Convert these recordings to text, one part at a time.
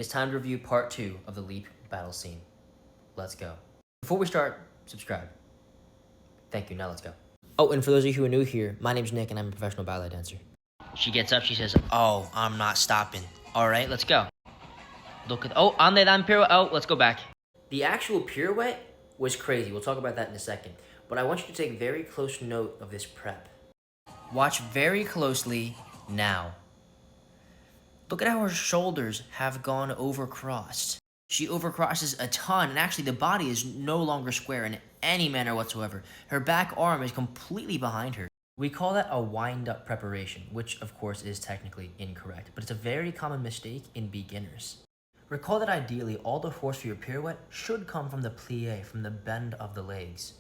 It's time to review part 2 of the leap battle scene. Let's go. Before we start, subscribe. Thank you, now let's go. Oh, and for those of you who are new here, my name's Nick and I'm a professional ballet dancer. She gets up, she says, "Oh, I'm not stopping." All right, let's go. Look at, oh, ande dan pirouette. Oh, let's go back. The actual pirouette was crazy. We'll talk about that in a second. But I want you to take very close note of this prep. Watch very closely now. Look at how her shoulders have gone overcrossed. She overcrosses a ton, and actually the body is no longer square in any manner whatsoever. Her back arm is completely behind her. We call that a wind-up preparation, which of course is technically incorrect, but it's a very common mistake in beginners. Recall that ideally all the force for your pirouette should come from the plie, from the bend of the legs.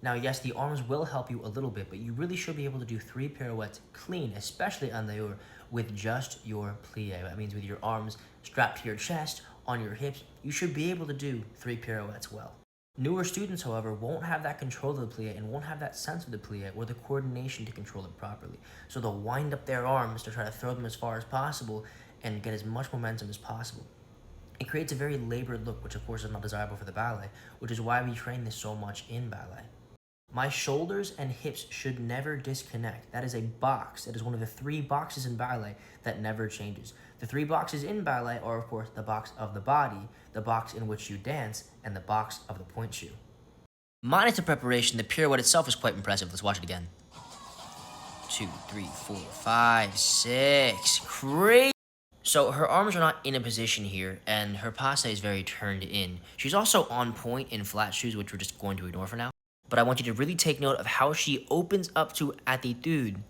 Now yes, the arms will help you a little bit, but you really should be able to do 3 pirouettes clean, especially en dehors, with just your plie. That means with your arms strapped to your chest, on your hips, you should be able to do 3 pirouettes well. Newer students, however, won't have that control of the plie and won't have that sense of the plie or the coordination to control it properly. So they'll wind up their arms to try to throw them as far as possible and get as much momentum as possible. It creates a very labored look, which of course is not desirable for the ballet, which is why we train this so much in ballet. My shoulders and hips should never disconnect. That is a box. That is one of the 3 boxes in ballet that never changes. The 3 boxes in ballet are, of course, the box of the body, the box in which you dance, and the box of the point shoe. Minus the preparation, the pirouette itself is quite impressive. Let's watch it again. 2, 3, 4, 5, 6. Crazy! So her arms are not in a position here, and her passe is very turned in. She's also on point in flat shoes, which we're just going to ignore for now. But I want you to really take note of how she opens up to attitude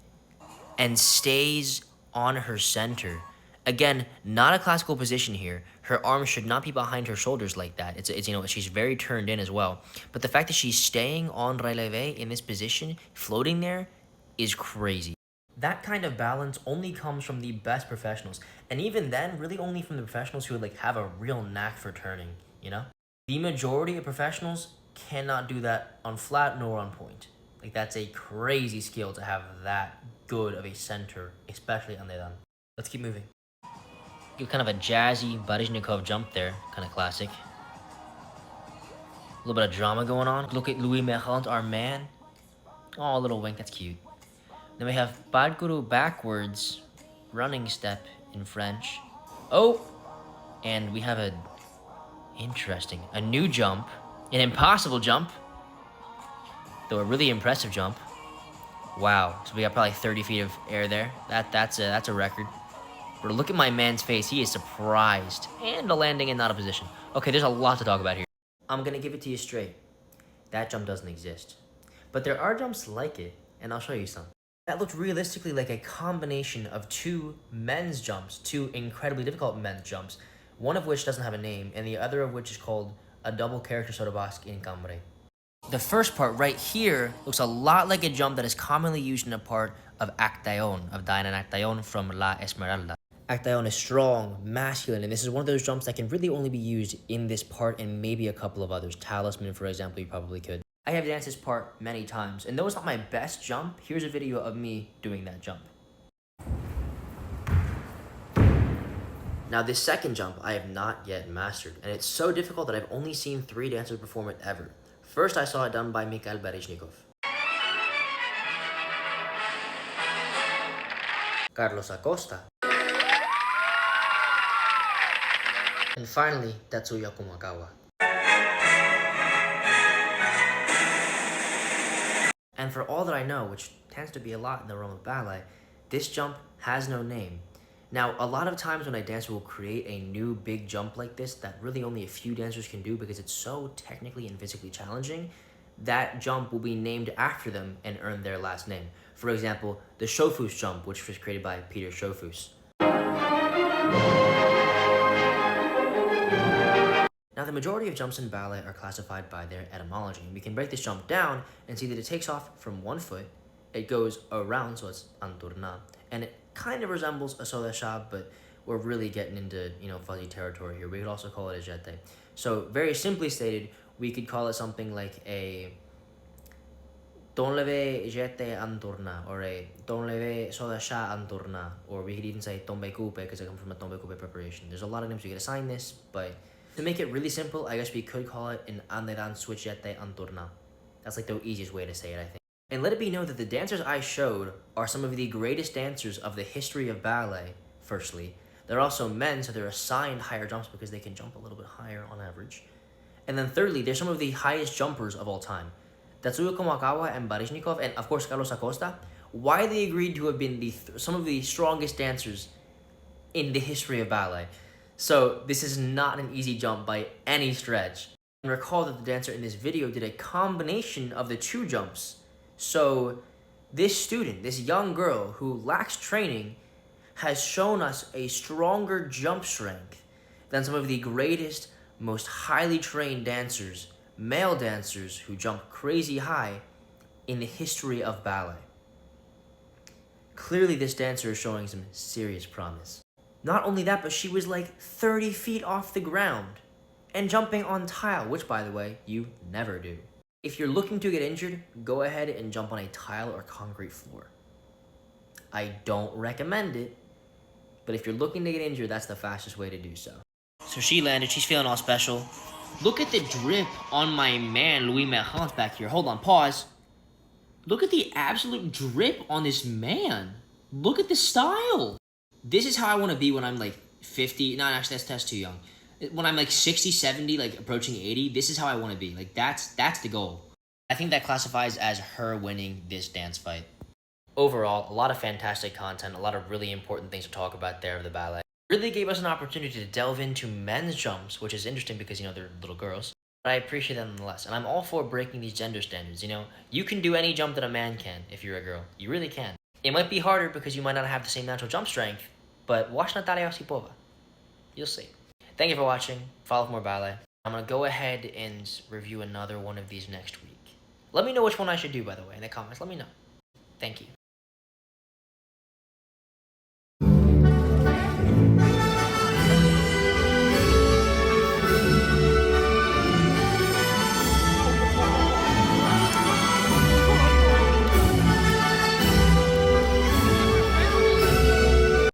and stays on her center. Again, not a classical position here. Her arms should not be behind her shoulders like that. It's she's very turned in as well. But the fact that she's staying on releve in this position, floating there, is crazy. That kind of balance only comes from the best professionals. And even then, really only from the professionals who have a real knack for turning, you know? The majority of professionals cannot do that on flat nor on point. That's a crazy skill to have that good of a center, especially on the dan. Let's keep moving. Get kind of a jazzy Baryshnikov jump there, kind of classic. A little bit of drama going on. Look at Louis Merlant, our man. Oh, a little wink, that's cute. Then we have Badguru backwards, running step in French. Oh, and we have a new jump. An impossible jump, though a really impressive jump. Wow, so we got probably 30 feet of air there. That's a record. But look at my man's face, he is surprised. And a landing in not a position. Okay, there's a lot to talk about here. I'm gonna give it to you straight. That jump doesn't exist. But there are jumps like it, and I'll show you some. That looked realistically like a combination of 2 men's jumps, 2 incredibly difficult men's jumps, one of which doesn't have a name, and the other of which is called a double character sotobask in cambre. The first part right here looks a lot like a jump that is commonly used in a part of Actayon, of Diana and Actayon from La Esmeralda. Actayon is strong, masculine, and this is one of those jumps that can really only be used in this part and maybe a couple of others. Talisman, for example, you probably could. I have danced this part many times, and though it's not my best jump, here's a video of me doing that jump. Now this second jump I have not yet mastered, and it's so difficult that I've only seen 3 dancers perform it ever. First I saw it done by Mikhail Baryshnikov, Carlos Acosta, and finally Tatsuya Kumakawa. And for all that I know, which tends to be a lot in the realm of ballet, this jump has no name. Now, a lot of times when a dancer will create a new big jump like this that really only a few dancers can do because it's so technically and physically challenging, that jump will be named after them and earn their last name. For example, the Schofius jump, which was created by Peter Schofius. Now, the majority of jumps in ballet are classified by their etymology, and we can break this jump down and see that it takes off from one foot, it goes around, so it's entourna, and it kind of resembles a soleshab, but we're really getting into, fuzzy territory here. We could also call it a jeté. So very simply stated, we could call it something like a don't leve jete anturna, or a don't leve soda sha anturna, or we could even say tombe coupe because I come from a tombe coupe preparation. There's a lot of names we could assign this, but to make it really simple, I guess we could call it an anderan switch jete anturna. That's like the easiest way to say it, I think. And let it be known that the dancers I showed are some of the greatest dancers of the history of ballet, firstly. They're also men, so they're assigned higher jumps because they can jump a little bit higher on average. And then thirdly, they're some of the highest jumpers of all time. Tatsuya Komakawa and Baryshnikov, and of course Carlos Acosta, why they agreed to have been some of the strongest dancers in the history of ballet. So this is not an easy jump by any stretch. And recall that the dancer in this video did a combination of the two jumps. So this student, this young girl who lacks training, has shown us a stronger jump strength than some of the greatest, most highly trained dancers, male dancers who jump crazy high in the history of ballet. Clearly this dancer is showing some serious promise. Not only that, but she was like 30 feet off the ground and jumping on tile, which by the way, you never do. If you're looking to get injured, go ahead and jump on a tile or concrete floor. I don't recommend it, but if you're looking to get injured, that's the fastest way to do so. So she landed, she's feeling all special. Look at the drip on my man, Louis Merhans back here. Hold on, pause. Look at the absolute drip on this man. Look at the style. This is how I want to be when I'm like 50. No, actually, that's too young. When I'm like 60, 70, like approaching 80, this is how I want to be. Like, that's the goal. I think that classifies as her winning this dance fight. Overall, a lot of fantastic content, a lot of really important things to talk about there of the ballet. Really gave us an opportunity to delve into men's jumps, which is interesting because, they're little girls. But I appreciate that nonetheless. And I'm all for breaking these gender standards, You can do any jump that a man can if you're a girl. You really can. It might be harder because you might not have the same natural jump strength, but watch Natalia Osipova. You'll see. Thank you for watching. Follow for more ballet. I'm going to go ahead and review another one of these next week. Let me know which one I should do, by the way, in the comments. Let me know. Thank you.